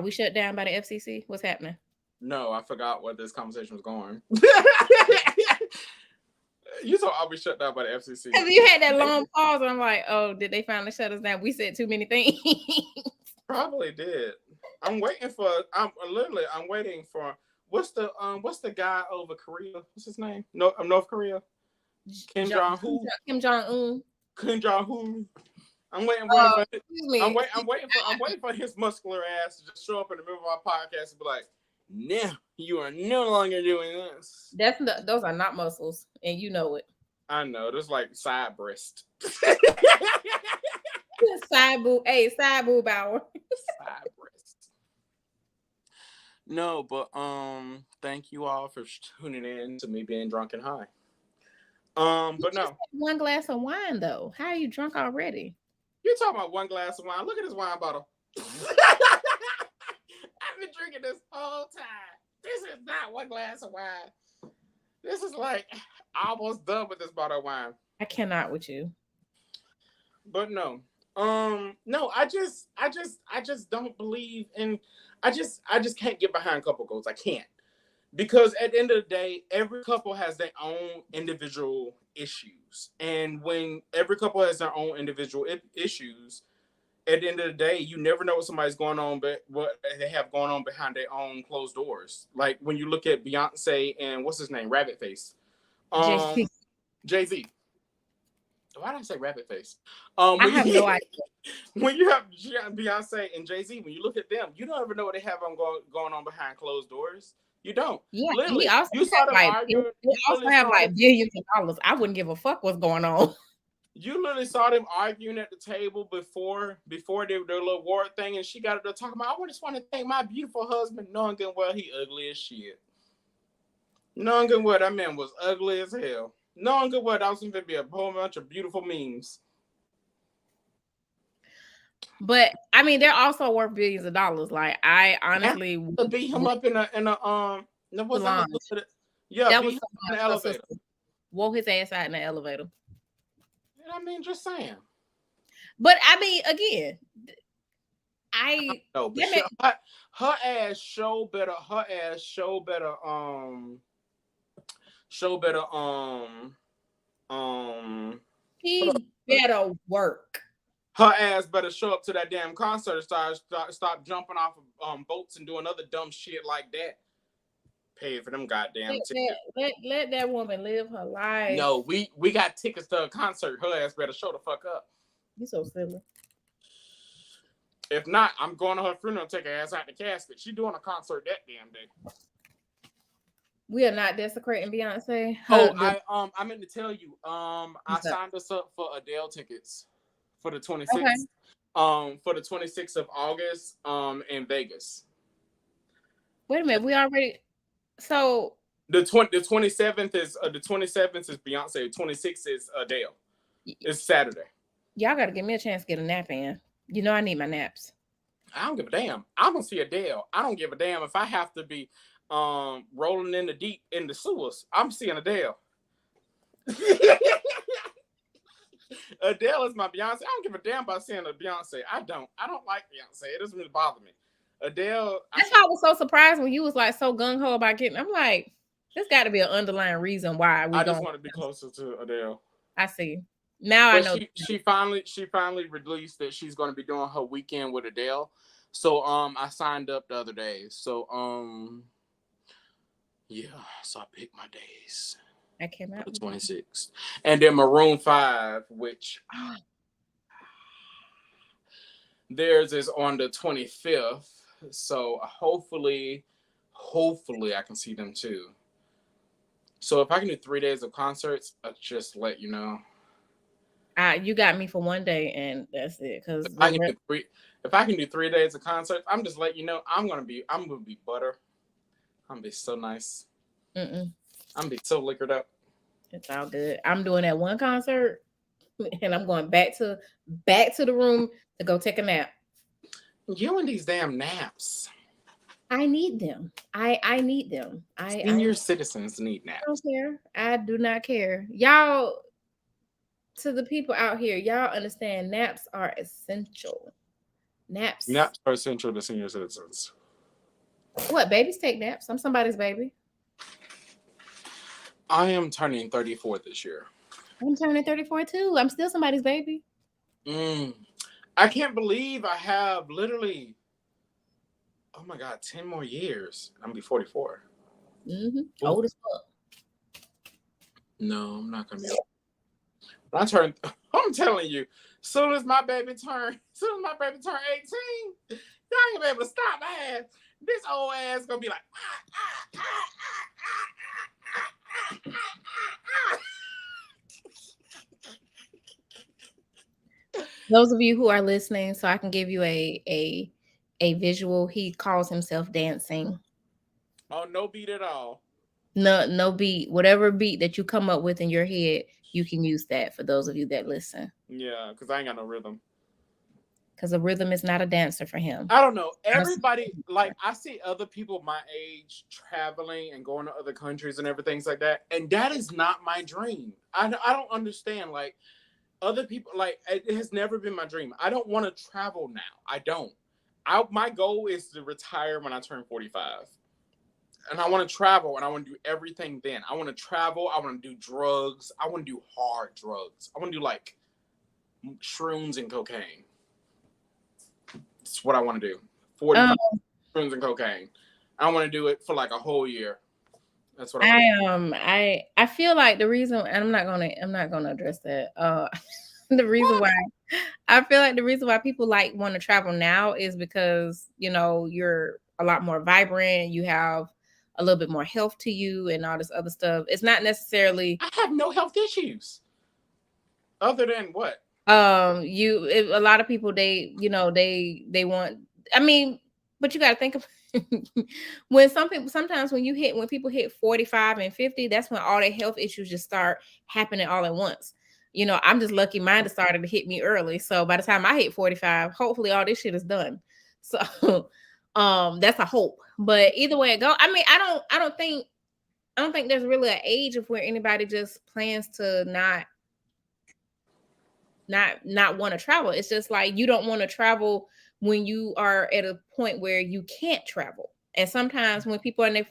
we shut down by the FCC? What's happening? No, I forgot where this conversation was going. You thought I'll be shut down by the FCC. Because you had that long pause, and I'm like, oh, did they finally shut us down? We said too many things. Probably did. I'm waiting for what's the guy over Korea? What's his name? North Korea. Kim Jong-un. Kim Jong-un. Kim Jong-un. I'm waiting for his muscular ass to just show up in the middle of our podcast and be like, "No, you are no longer doing this." Those are not muscles, and you know it. I know. There's like side breast. Side boob. Hey, side boob hour. Side breast. No, but thank you all for tuning in to me being drunk and high. But no. One glass of wine though. How are you drunk already? You're talking about one glass of wine. Look at this wine bottle. I've been drinking this whole time. This is not one glass of wine. This is like almost done with this bottle of wine. I cannot with you. But no. No, I just don't believe in. I just can't get behind couple goals. I can't. Because at the end of the day, every couple has their own individual issues. And when every couple has their own individual issues, at the end of the day, you never know what somebody's going on, but what they have going on behind their own closed doors. Like when you look at Beyonce and what's his name, Rabbit Face, Jay-Z. Why did I say Rabbit Face? I have no idea. When you have Beyonce and Jay-Z, when you look at them, you don't ever know what they have going on behind closed doors. You don't. Yeah, literally. You saw them arguing. They also have like billions of dollars. I wouldn't give a fuck what's going on. You literally saw them arguing at the table before their little war thing, and she got up there talking about, I just want to thank my beautiful husband, knowing good well he ugly as shit. Knowing good well that man was ugly as hell. Knowing good well that was going to be a whole bunch of beautiful memes. But I mean, they're also worth billions of dollars. Like I honestly to beat him up in a lounge. Yeah, that was in the elevator. Woke his ass out in the elevator. I mean, just saying. But I mean, again, I know, but her ass show better. Her ass show better. He better work. Her ass better show up to that damn concert and stop jumping off of boats and doing other dumb shit like that. Pay for them goddamn tickets. Let that woman live her life. No, we got tickets to a concert. Her ass better show the fuck up. You so silly. If not, I'm going to her funeral and take her ass out the casket. She doing a concert that damn day. We are not desecrating Beyonce. I meant to tell you. I signed us up for Adele tickets for the 26th. Okay. For the 26th of August. In Vegas. Wait a minute, we already. So the 27th is Beyonce. The 26th is Adele. It's Saturday. Y'all got to give me a chance to get a nap in. You know I need my naps. I don't give a damn. I'm gonna see Adele. I don't give a damn if I have to be rolling in the deep in the sewers. I'm seeing Adele. Adele is my Beyonce. I don't give a damn about seeing a Beyonce. I don't like Beyonce. It doesn't really bother me. Adele. That's why I was so surprised when you was like so gung ho about getting. I'm like, there's got to be an underlying reason why I just want to be closer to Adele. I see. Now but I know she finally released that she's going to be doing her weekend with Adele. So I signed up the other day. So yeah, so I picked my days. I came out the 26th, and then Maroon 5, which theirs is on the 25th. So hopefully I can see them too. So if I can do 3 days of concerts, I'll just let you know. You got me for 1 day, and that's it. Because if I can do 3 days of concerts, I'm just letting you know I'm gonna be butter. I'm gonna be so nice. I'm gonna be so liquored up. It's all good. I'm doing that one concert, and I'm going back to the room to go take a nap. You and these damn naps. I need them. I need them. Senior citizens need naps. I don't care. I do not care. Y'all, to the people out here, y'all understand naps are essential. Naps are essential to senior citizens. What? Babies take naps. I'm somebody's baby. I am turning 34 this year. I'm turning 34 too. I'm still somebody's baby. I can't believe I have literally, oh my God, 10 more years. I'm gonna be 44. Old as fuck. No, I'm not gonna be old. I'm telling you, soon as my baby turn 18, y'all ain't gonna be able to stop my ass. This old ass gonna be like, Those of you who are listening, so I can give you a visual. He calls himself dancing. Oh, no beat at all. No beat. Whatever beat that you come up with in your head, you can use that for those of you that listen. Yeah, because I ain't got no rhythm. Because a rhythm is not a dancer for him. I don't know. Everybody, like, I see other people my age traveling and going to other countries and everything like that. And that is not my dream. I don't understand. Like, other people, like, it has never been my dream. I don't want to travel now. I don't. My goal is to retire when I turn 45. And I want to travel, and I want to do everything then. I want to travel. I want to do drugs. I want to do hard drugs. I want to do, like, shrooms and cocaine. That's what I want to do. 45 shrooms and cocaine. I want to do it for, like, a whole year. That's what I feel like the reason, and I'm not gonna address that. The reason why I feel like the reason why people like want to travel now is because, you know, you're a lot more vibrant, you have a little bit more health to you and all this other stuff. It's not necessarily. I have no health issues. Other than what? A lot of people, they want. I mean, but you got to think of when sometimes when people hit 45 and 50, that's when all their health issues just start happening all at once. You know, I'm just lucky mine started to hit me early. So by the time I hit 45, hopefully all this shit is done. So that's a hope. But either way it go, I mean, I don't think there's really an age of where anybody just plans to not want to travel. It's just like you don't want to travel when you are at a point where you can't travel. And sometimes when people are in their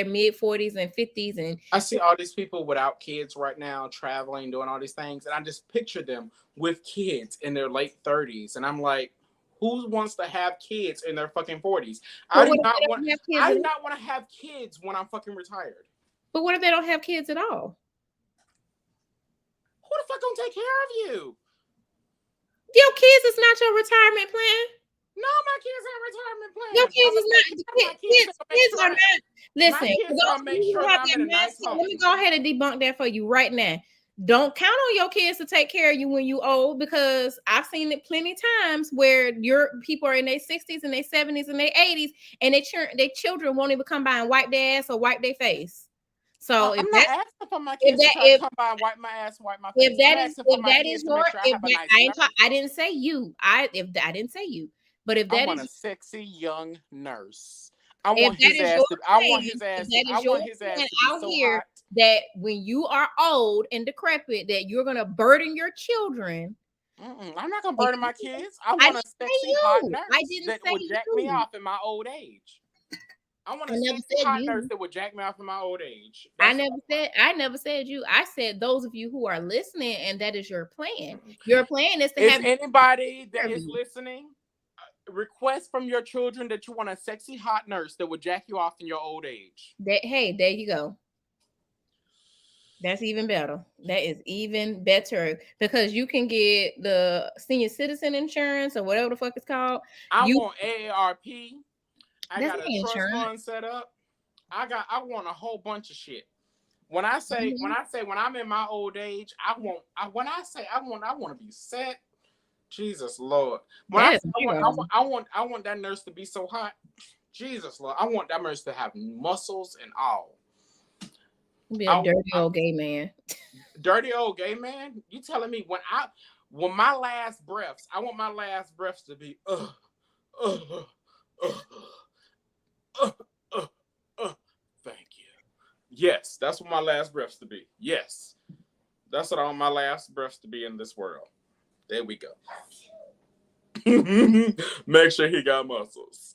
mid 40s and 50s, and I see all these people without kids right now traveling, doing all these things, and I just picture them with kids in their late 30s, and I'm like, who wants to have kids in their fucking 40s? I do not want to have kids when I'm fucking retired. But what if they don't have kids at all? Who the fuck gonna take care of you? Your kids is not your retirement plan. No, my kids are retirement plan. Your kids is not. Kids are not. Listen, let me go ahead and debunk that for you right now. Don't count on your kids to take care of you when you old, because I've seen it plenty of times where your people are in their 60s and their 70s and their 80s, and their children won't even come by and wipe their ass or wipe their face. So I'm not asking for my kids to come by and wipe my ass, wipe my face. I didn't say you. I didn't say you. But if that I want a sexy young nurse. I want his ass to be so hot. That when you are old and decrepit, that you're gonna burden your children. I'm not gonna burden my kids. I want a sexy hot nurse that would jack me off in my old age. I want a sexy hot nurse that would jack me off in my old age. I never said you. I said those of you who are listening, and that is your plan. Your plan is to have anybody that is listening. Request from your children that you want a sexy hot nurse that would jack you off in your old age. Hey, there you go. That's even better. That is even better, because you can get the senior citizen insurance or whatever the fuck it's called. I want AARP. I got a trust fund set up. I want a whole bunch of shit. When I'm in my old age, I want to be set. Jesus Lord. I want that nurse to be so hot. Jesus Lord. I want that nurse to have muscles and all. Be a dirty old gay man. Dirty old gay man? You telling me when my last breaths, I want my last breaths to be thank you. Yes, that's what my last breaths to be. Yes. That's what I want my last breaths to be in this world. There we go. Make sure he got muscles.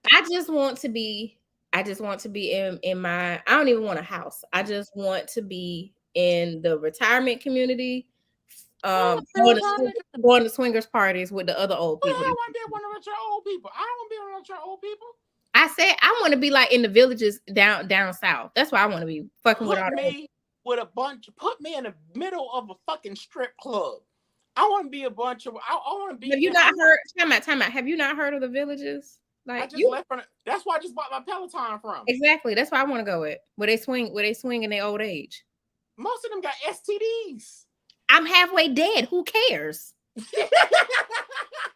I just want to be in my, I don't even want a house. I just want to be in the retirement community, going to swingers parties with the other old people. I don't want to be one of your old people. I don't want to be one of your old people. I said I want to be like in the villages down south. That's why I want to be fucking with all me with a bunch. Put me in the middle of a fucking strip club. I want to be a bunch of. I want to be. Have you not heard? Time out. Have you not heard of the villages? Like I just left from. That's why I just bought my Peloton from. Exactly. That's why I want to go with where they swing in their old age. Most of them got STDs. I'm halfway dead. Who cares?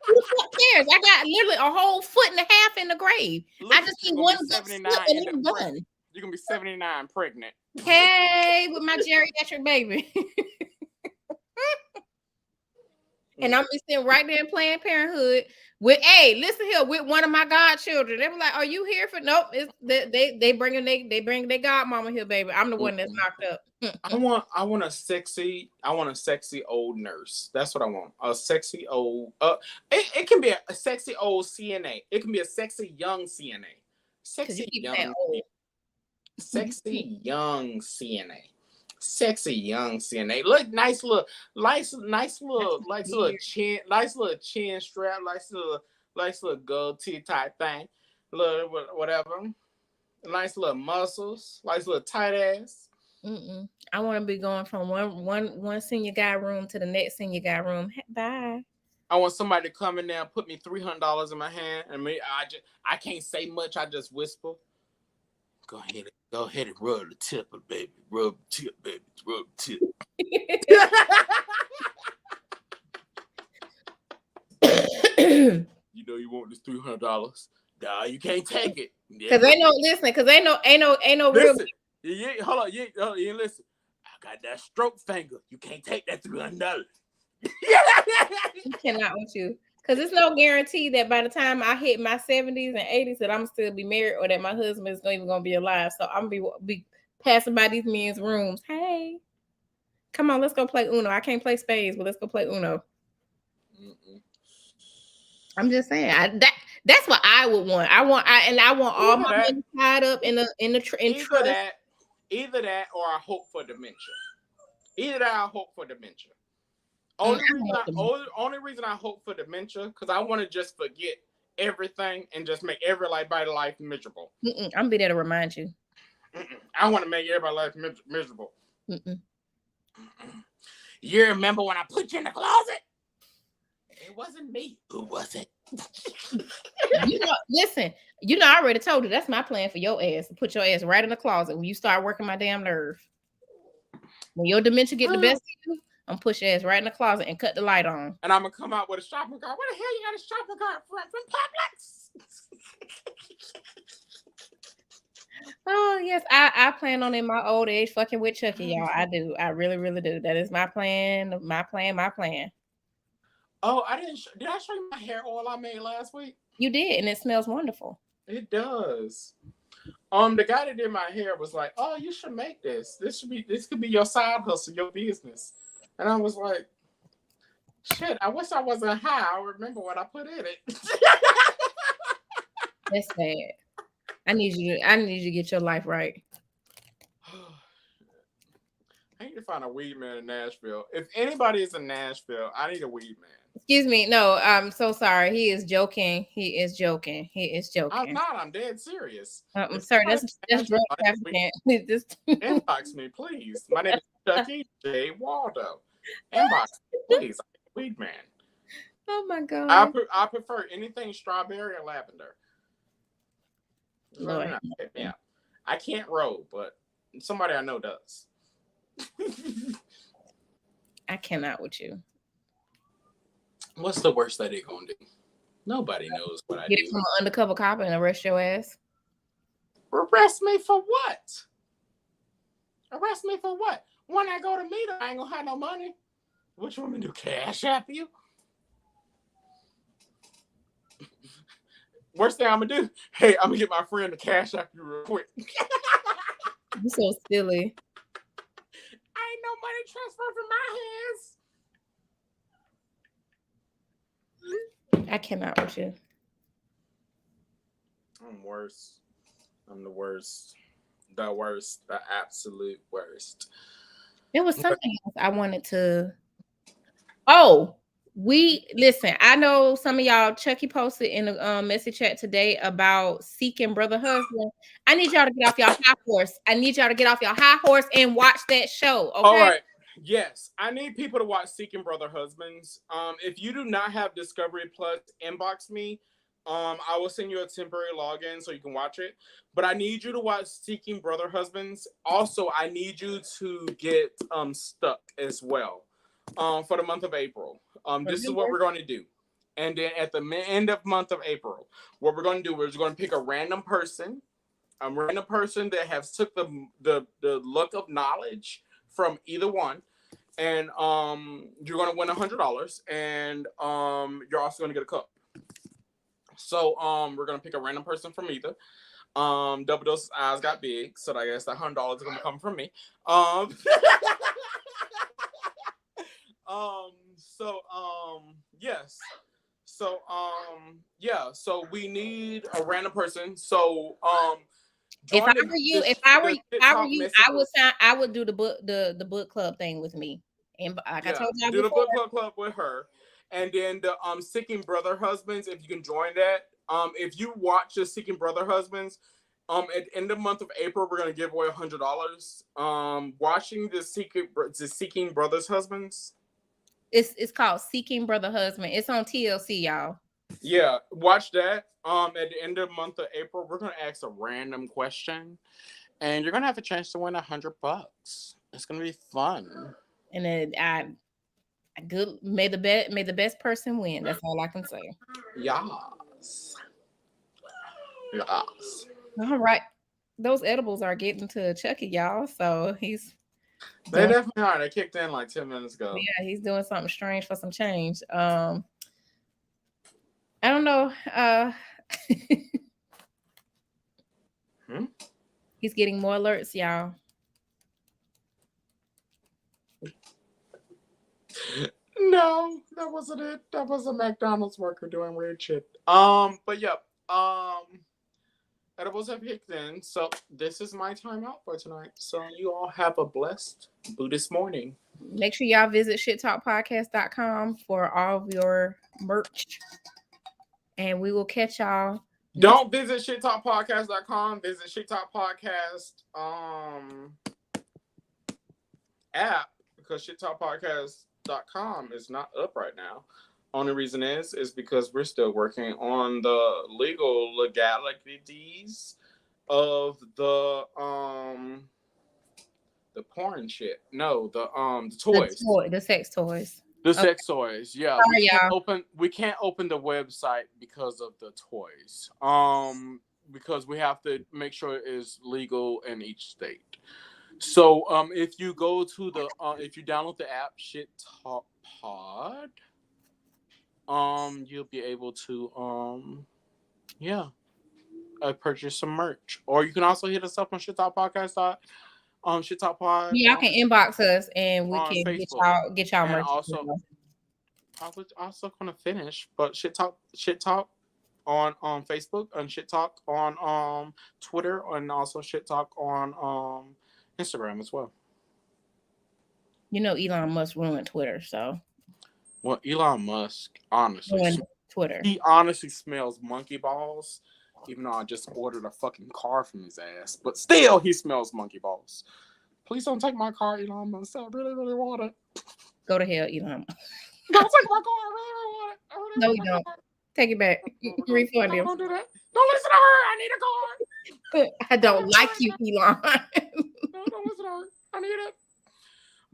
Who cares? I got literally a whole foot and a half in the grave. I just need one good slip and I'm done. You're gonna be 79 pregnant. Hey, with my geriatric baby. And I'm just sitting right there in Planned Parenthood with, hey, listen here, with one of my godchildren. They were like, "Are you here for?" Nope. It's they bring their godmama here, baby. I'm the one that's knocked up. I want a sexy old nurse. That's what I want. A sexy old it can be a sexy old CNA. It can be a sexy young CNA. Sexy young CNA. Sexy young CNA. Look, nice little chin strap, nice little gold tee type thing. Little whatever. Nice little muscles, nice little tight ass. I want to be going from one senior guy room to the next senior guy room. Bye. I want somebody to come in there and put me $300 in my hand, and I can't say much. I just whisper. Go ahead and rub the tip, baby. Rub the tip, baby. Rub the tip. You know you want this $300. Nah, you can't take it. Cause ain't no real. Hold on, you listen. I got that stroke finger. You can't take that $300. I cannot with you. Because it's no guarantee that by the time I hit my 70s and 80s that I'm still be married or that my husband is not even gonna be alive. So I'm gonna be passing by these men's rooms. Hey, come on, let's go play Uno. I can't play spades, but let's go play Uno. I'm just saying that's what I would want. I want all my money tied up in trust. Either that or I hope for dementia. Only reason I hope for dementia because I want to just forget everything and just make everybody's life miserable. I'm gonna be there to remind you. I want to make everybody's life miserable. You remember when I put you in the closet? It wasn't me. Who was it? Listen. I already told you that's my plan for your ass. To put your ass right in the closet when you start working my damn nerve. When your dementia get the best of you, I'm push your ass right in the closet and cut the light on. And I'm gonna come out with a shopping cart. Where the hell you got a shopping cart from Publix? Oh yes, I plan on in my old age fucking with Chucky, y'all. I do. I really, really do. That is my plan. My plan. Oh, did I show you my hair oil I made last week? You did, and it smells wonderful. It does. The guy that did my hair was like, "Oh, you should make this. This could be your side hustle, your business." And I was like, "Shit, I wish I wasn't high. I remember what I put in it." That's sad. I need you to get your life right. I need to find a weed man in Nashville. If anybody is in Nashville, I need a weed man. Excuse me. No, I'm so sorry. He is joking. I'm not. I'm dead serious. I'm sorry. That's drug trafficking. Inbox me, please. My name is Chucky J. Waldo. Inbox me, please. I'm a weed man. Oh my God. I prefer anything strawberry or lavender. Lord. Yeah. I can't roll, but somebody I know does. I cannot with you. What's the worst that they gonna do? Nobody knows what I do. Get it from an undercover cop and arrest your ass. Arrest me for what? When I go to meet her, I ain't gonna have no money. What you want me to do? Cash app you? Worst thing I'm gonna do, hey, I'm gonna get my friend to cash app you real quick. You're so silly. Ain't no money transfer from my hands. I cannot with you. I'm worse. I'm the worst. The worst. The absolute worst. There was something else I wanted to. Oh, listen. I know some of y'all. Chucky posted in the message chat today about seeking brother husband. I need y'all to get off y'all high horse. And watch that show. Okay. All right. Yes, I need people to watch Seeking Brother Husbands. If you do not have Discovery Plus, inbox me. I will send you a temporary login so you can watch it. But I need you to watch Seeking Brother Husbands. Also, I need you to get Stuck as well for the month of April. This is what we're going to do. And then at the end of month of April, what we're going to do, we're just going to pick a random person that has took the look of knowledge from either one. And you're gonna win $100, and you're also gonna get a cup. So we're gonna pick a random person from either. Double Dose's eyes got big, so I guess that $100 is gonna come from me. Yes. So so we need a random person. So if I were you, I would do the book club thing with me. And like I told you, do before, the book club with her. And then the Seeking Brother Husbands, if you can join that. If you watch the Seeking Brother Husbands, at the end of the month of April, we're gonna give away $100. Watching the Seeking Brothers Husbands. It's called Seeking Brother Husband. It's on TLC, y'all. Yeah, watch that. At the end of the month of April, we're gonna ask a random question, and you're gonna have a chance to win $100. It's gonna be fun. And then may the best person win. That's all I can say. Yes. All right. Those edibles are getting to Chucky, y'all. So they definitely are. They kicked in like 10 minutes ago. Yeah, he's doing something strange for some change. I don't know. He's getting more alerts, y'all. No, that wasn't it. That was a McDonald's worker doing weird shit. But yep. Edibles have kicked in. So this is my time out for tonight. So you all have a blessed Buddhist morning. Make sure y'all visit shittalkpodcast.com for all of your merch. And we will catch y'all. Don't visit shittalkpodcast.com. Visit Shit Talk Podcast app, because shittalkpodcast.com is not up right now. Only reason is because we're still working on the legalities of the porn shit. No, the toys. The sex toys. The sex toys, yeah. Sorry, we can't open the website because of the toys. Because we have to make sure it is legal in each state. So if you go to the if you download the app Shit Talk Pod, you'll be able to purchase some merch. Or you can also hit us up on Shit Talk Podcast. Shit Talk Pod. Yeah, y'all can inbox us and we can get y'all merch. I was also gonna finish, but Shit Talk on Facebook, and Shit Talk on Twitter, and also Shit Talk on Instagram as well. You know, Elon Musk ruined Twitter, so. Well, Elon Musk, honestly, Twitter. He honestly smells monkey balls. Even though I just ordered a fucking car from his ass, but still, he smells monkey balls. Please don't take my car, Elon Musk. I really, really want it. Go to hell, Elon. Don't take my car. I really, really want it. No, you don't. Take it back. Refund him. Don't do that. Don't listen to her. I need a car. I don't like you, Elon. No, don't listen to her. I need it.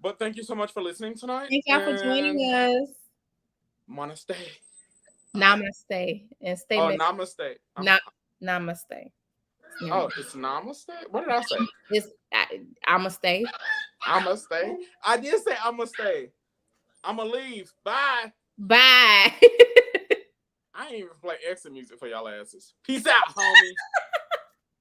But thank you so much for listening tonight. Thank y'all for joining us. Namaste. Namaste. And stay. Oh, namaste. Namaste. Oh, it's namaste? What did I say? It's I'ma stay. I'ma stay. I did say I'ma stay. I'ma leave. Bye. Bye. I ain't even play exit music for y'all asses. Peace out, homie.